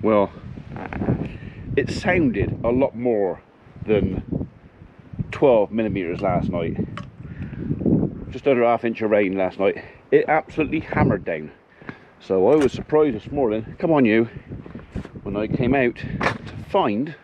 Well, it sounded a lot more than 12 millimeters last night. Just under ½ inch of rain last night. It absolutely hammered down. So I was surprised this morning, come on you, when I came out to find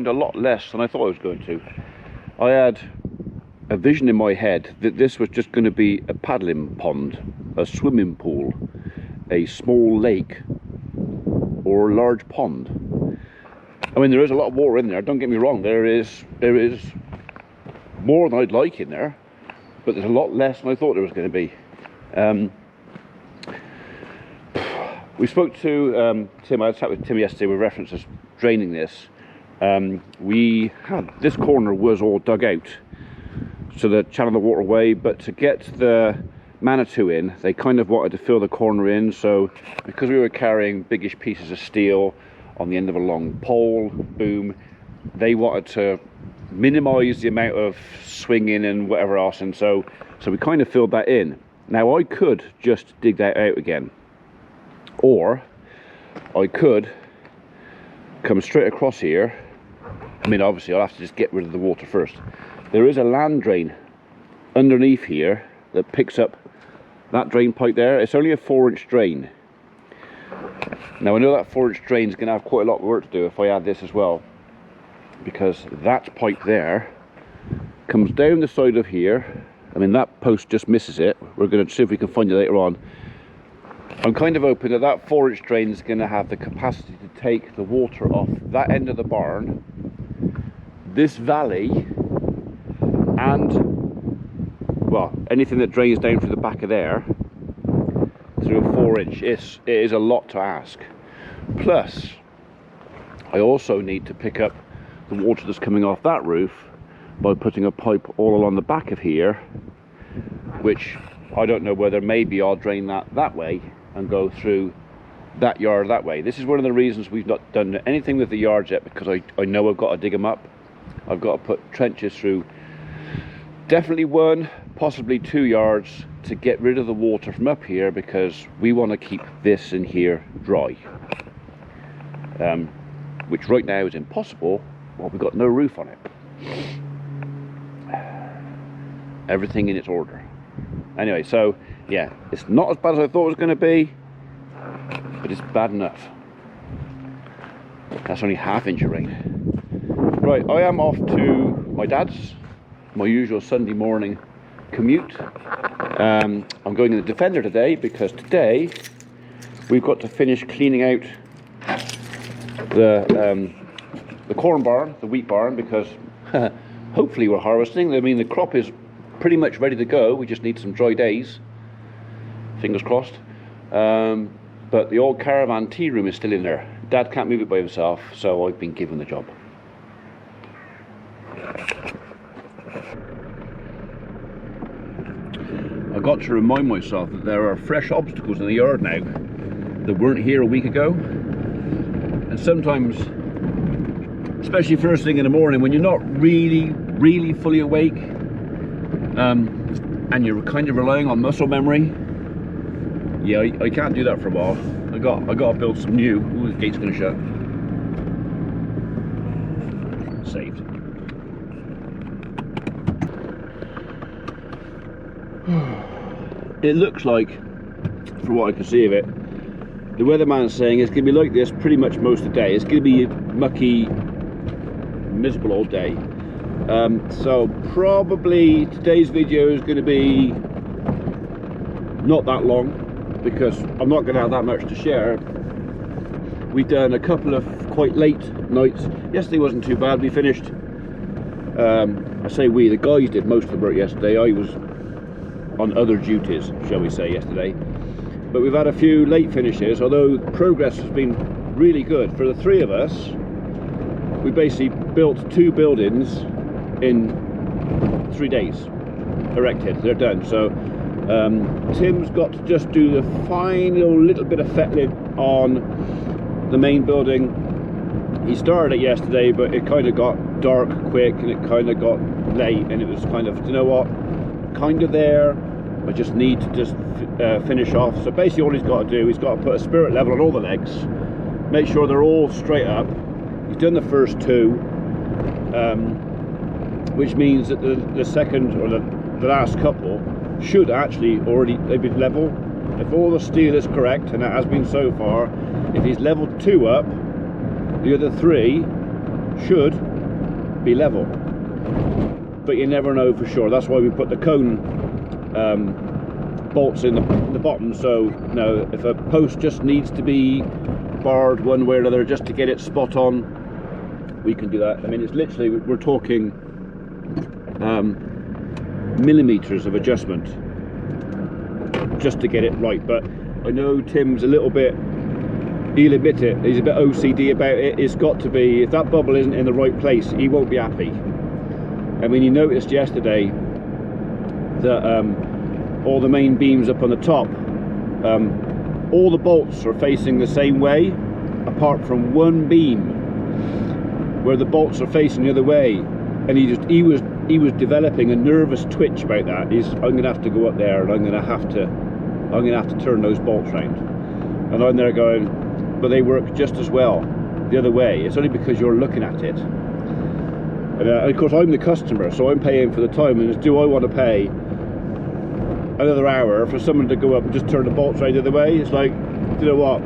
a lot less than I thought I was going to. I had a vision in my head that this was just going to be a paddling pond, a swimming pool, a small lake, or a large pond. I mean, there is a lot of water in there, don't get me wrong, there is more than I'd like in there, but there's a lot less than I thought there was going to be. We spoke to Tim. I had a chat with Tim yesterday with reference to draining this. This corner was all dug out so the channel the water away, but to get the Manitou in, they kind of wanted to fill the corner in. So because we were carrying biggish pieces of steel on the end of a long pole boom, they wanted to minimize the amount of swinging and whatever else, and so we kind of filled that in. Now I could just dig that out again, or I could come straight across here. I mean, obviously I'll have to just get rid of the water first. There is a land drain underneath here that picks up that drain pipe there. It's only a 4-inch drain. Now I know that 4-inch drain is going to have quite a lot of work to do if I add this as well, because that pipe there comes down the side of here. I mean, that post just misses it. We're going to see if we can find it later on. I'm kind of hoping that that 4-inch drain is going to have the capacity to take the water off that end of the barn, this valley, and, well, anything that drains down through the back of there through a 4-inch. It is a lot to ask. Plus, I also need to pick up the water that's coming off that roof by putting a pipe all along the back of here, which I don't know whether maybe I'll drain that way and go through that yard that way. This is one of the reasons we've not done anything with the yards yet, because I know I've got to dig them up. I've got to put trenches through definitely 1, possibly 2 yards to get rid of the water from up here, because we want to keep this in here dry, which right now is impossible while we've got no roof on it. Everything in its order. Anyway, so yeah, it's not as bad as I thought it was going to be, but it's bad enough. That's only ½ inch of rain. Right, I am off to my dad's, my usual Sunday morning commute. I'm going in the Defender today, because today we've got to finish cleaning out the corn barn, the wheat barn, because hopefully we're harvesting. I mean, the crop is pretty much ready to go. We just need some dry days, fingers crossed. But the old caravan tea room is still in there. Dad can't move it by himself, so I've been given the job. I got to remind myself that there are fresh obstacles in the yard now that weren't here a week ago. And sometimes, especially first thing in the morning, when you're not really fully awake, and you're kind of relying on muscle memory, yeah, I can't do that for a while. I got to build some new. Ooh, the gate's gonna shut. Saved. It looks like, from what I can see of it, the weatherman's saying it's going to be like this pretty much most of the day. It's going to be mucky, miserable all day. So probably today's video is going to be not that long, because I'm not going to have that much to share. We've done a couple of quite late nights. Yesterday wasn't too bad. We finished, I say we, the guys did most of the work yesterday. I was on other duties, shall we say, yesterday. But we've had a few late finishes, although progress has been really good. For the 3 of us, we basically built 2 buildings in 3 days, erected, they're done. So Tim's got to just do the final little bit of fettling on the main building. He started it yesterday, but it kind of got dark quick and it kind of got late, and it was kind of, you know what, kind of there. I just need to just finish off. So basically all he's got to do, he's got to put a spirit level on all the legs, make sure they're all straight up. He's done the first two, which means that the second or the last couple should actually already, they've been level. If all the steel is correct, and it has been so far, if he's leveled 2 up, the other 3 should be level. But you never know for sure. That's why we put the cone bolts in the bottom. So no, if a post just needs to be barred one way or another just to get it spot on, we can do that. I mean, it's literally, we're talking millimeters of adjustment just to get it right. But I know Tim's a little bit, he'll admit it, he's a bit OCD about it. It's got to be, if that bubble isn't in the right place, he won't be happy. I mean, you noticed yesterday that all the main beams up on the top, all the bolts are facing the same way, apart from one beam where the bolts are facing the other way, and he was developing a nervous twitch about that. I'm going to have to go up there and I'm going to have to turn those bolts round. And I'm there going, but they work just as well the other way. It's only because you're looking at it. And of course I'm the customer, so I'm paying for the time, and do I want to pay another hour for someone to go up and just turn the bolts right the other way? It's like, you know what,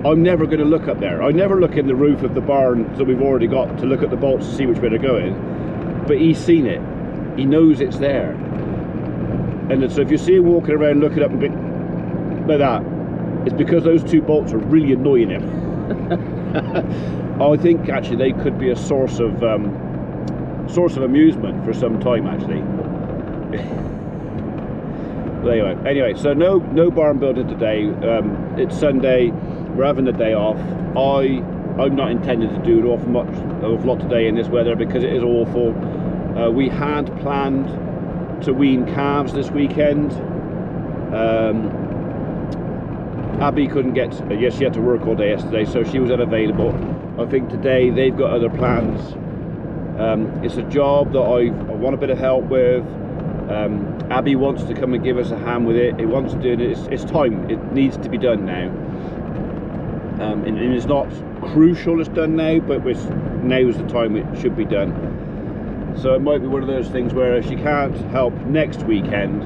I'm never going to look up there. I never look in the roof of the barn that we've already got to look at the bolts to see which way they're going. But he's seen it, he knows it's there. And so if you see him walking around looking up like that, it's because those 2 bolts are really annoying him. I think actually they could be a source of amusement for some time actually. But anyway, so no barn building today. It's Sunday, we're having the day off. I'm not intending to do an awful lot today in this weather because it is awful. We had planned to wean calves this weekend. Abby couldn't get, yes, she had to work all day yesterday, so she was unavailable. I think today they've got other plans. It's a job that I want a bit of help with. Abby wants to come and give us a hand with it. He wants to do it. It's time. It needs to be done now. And it's not crucial it's done now, but now's the time it should be done. So it might be one of those things where if she can't help next weekend,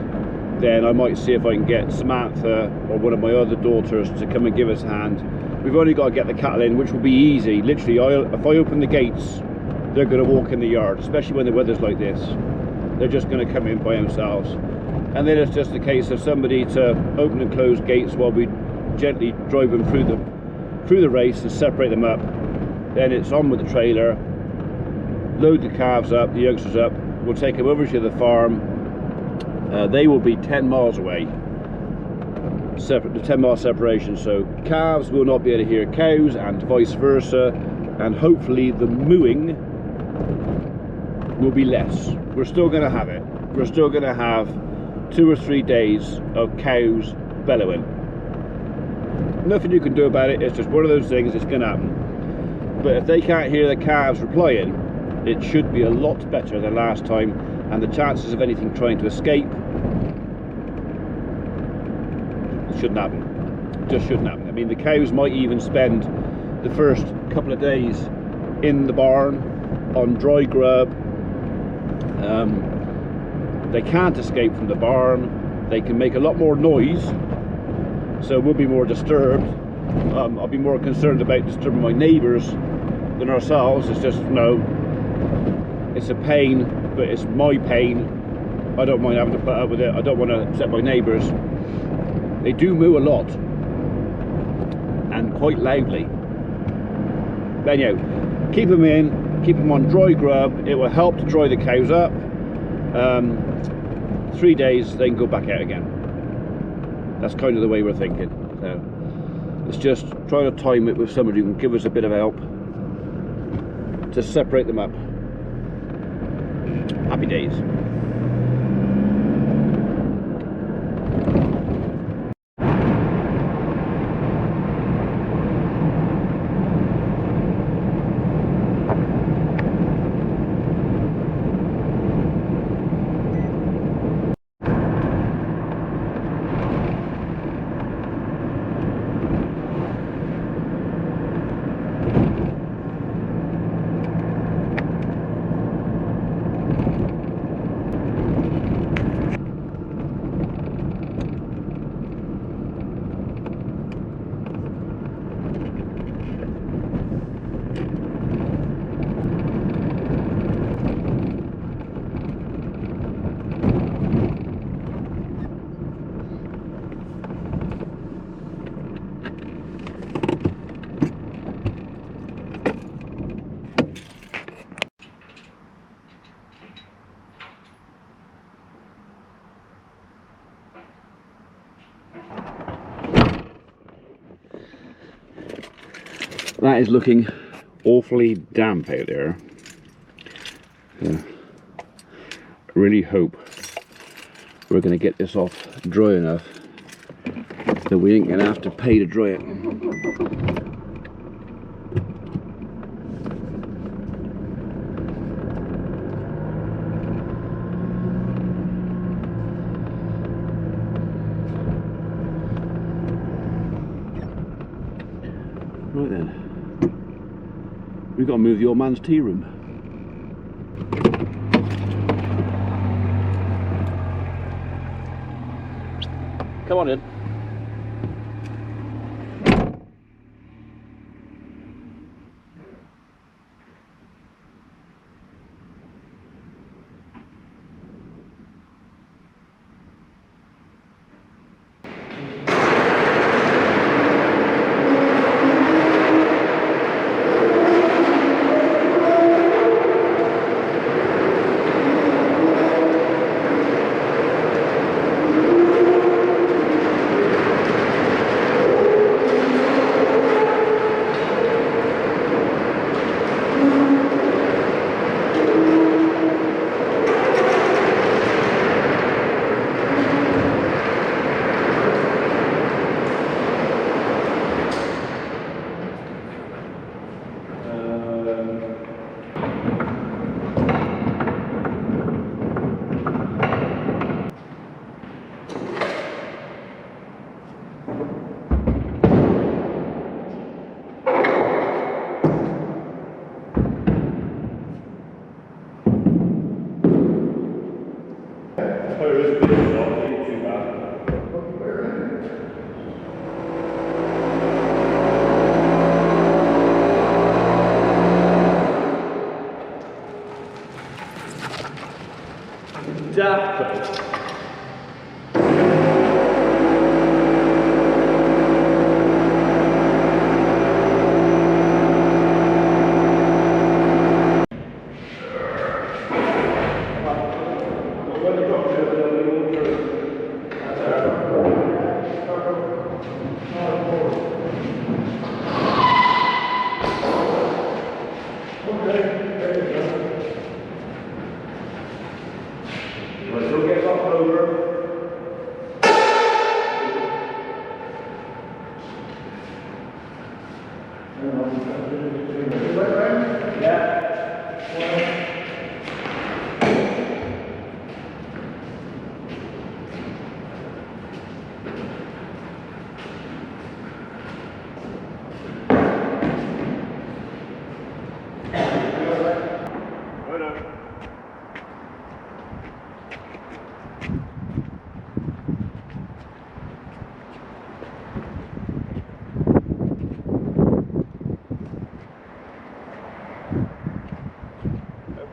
then I might see if I can get Samantha or one of my other daughters to come and give us a hand. We've only got to get the cattle in, which will be easy. Literally, if I open the gates, they're going to walk in the yard, especially when the weather's like this. They're just going to come in by themselves. And then it's just a case of somebody to open and close gates while we gently drive them through the race and separate them up. Then it's on with the trailer, load the calves up, the youngsters up, we'll take them over to the farm. They will be 10 miles away, the 10-mile separation, so calves will not be able to hear cows and vice versa, and hopefully the mooing will be less. We're still going to have it. We're still going to have 2 or 3 days of cows bellowing. Nothing you can do about it. It's just one of those things. It's going to happen. But if they can't hear the calves replying, it should be a lot better than last time, and the chances of anything trying to escape shouldn't happen. Just shouldn't happen. I mean, the cows might even spend the first couple of days in the barn on dry grub. They can't escape from the barn. They can make a lot more noise, so we'll be more disturbed. I'll be more concerned about disturbing my neighbours than ourselves. It's just, no, it's a pain, but it's my pain. I don't mind having to put up with it. I don't want to upset my neighbours. They do moo a lot, and quite loudly. But anyhow, keep them in, keep them on dry grub. It will help to dry the cows up. 3 days, they can go back out again. That's kind of the way we're thinking. So let's just try to time it with somebody who can give us a bit of help to separate them up. Happy days. That is looking awfully damp out there. I really hope we're going to get this off dry enough that we ain't going to have to pay to dry it. Right then. We've got to move the old man's tea room. Come on in.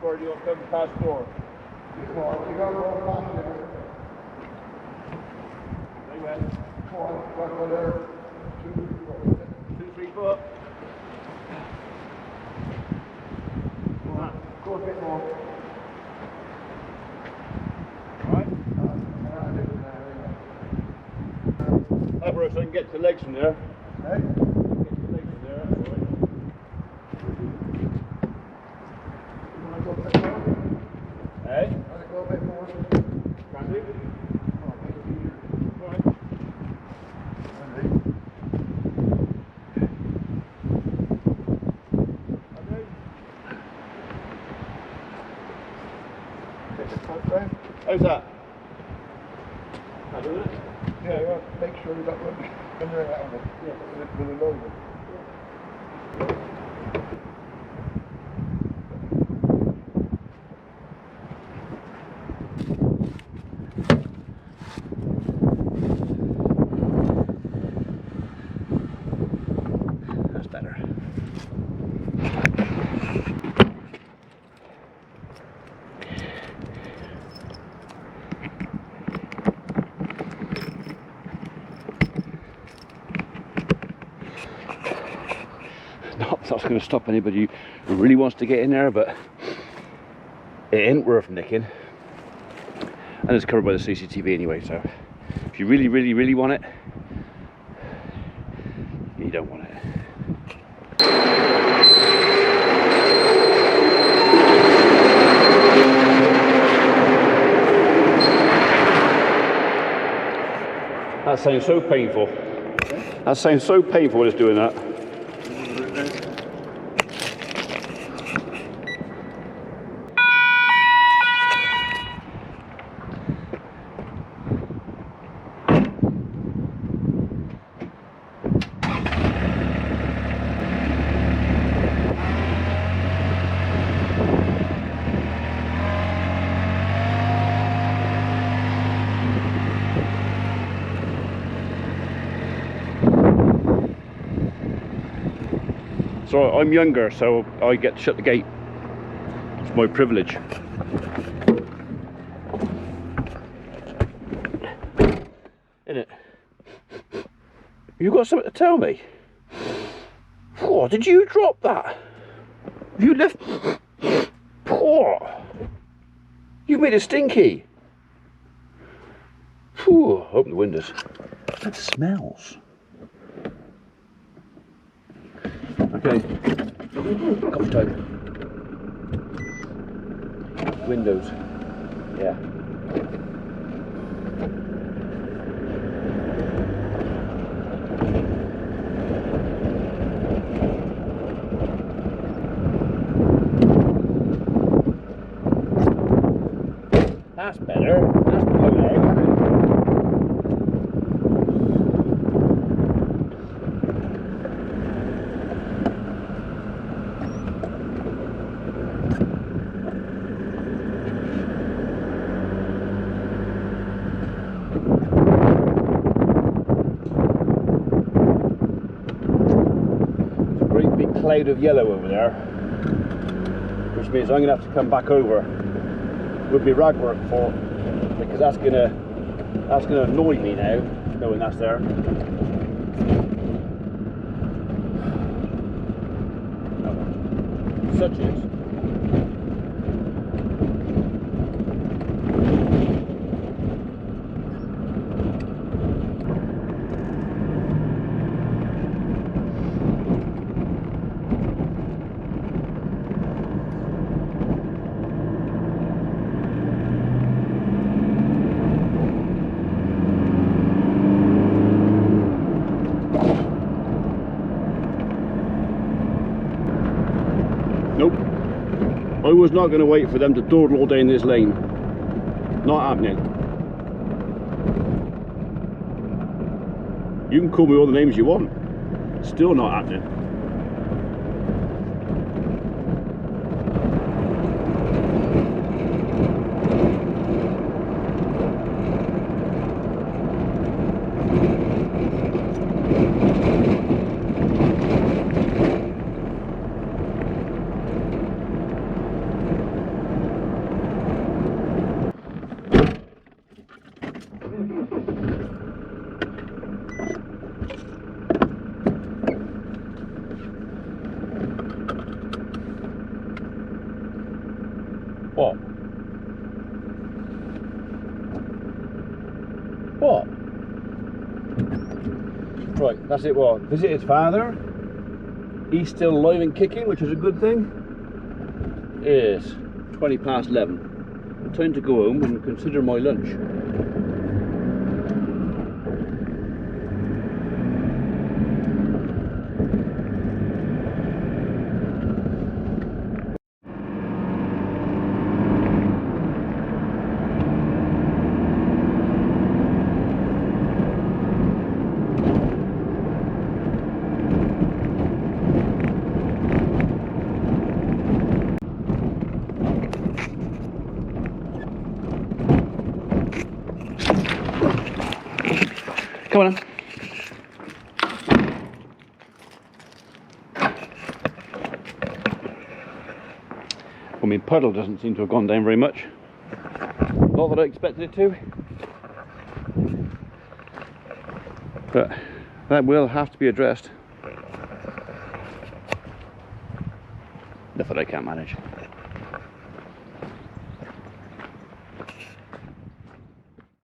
Or do you want to come past door? Well, you got to roll past there. They went. Well, there. 2, 3 foot. Go a bit more. Alright. Over so I can get to the legs from there. Hey? Get to the legs from there, that's all right. You want to go a bit more? Hey? Want to go a bit more? Can do. Oh, make it easier. Right. Ready? Okay. Take the foot down. How's that? That doing it? Yeah, yeah. Make sure you don't run under it out of it. Yeah. With a load. That's better. Not that's going to stop anybody who really wants to get in there, but it ain't worth nicking. And it's covered by the CCTV anyway, so if you really, really, really want it, you don't want it. That sounds so painful. That sounds so painful when it's doing that. So I'm younger, so I get to shut the gate. It's my privilege. Innit? You got something to tell me? Oh, did you drop that? You left. Oh, you made it stinky. Whew, open the windows. That smells. Okay, coffee time. Windows. Yeah. That's better. That's below there, isn't it? Cloud of yellow over there, which means I'm going to have to come back over with my rag work for, because that's gonna annoy me now, knowing that's there. Such is. Nope. I was not going to wait for them to dawdle all down this lane. Not happening. You can call me all the names you want. Still not happening. What? What? Right, that's it. What? Visit his father. He's still alive and kicking, which is a good thing. It is 20 past 11. time to go home and consider my lunch. Come on then. I mean, puddle doesn't seem to have gone down very much. Not that I expected it to. But that will have to be addressed. Nothing I can't manage.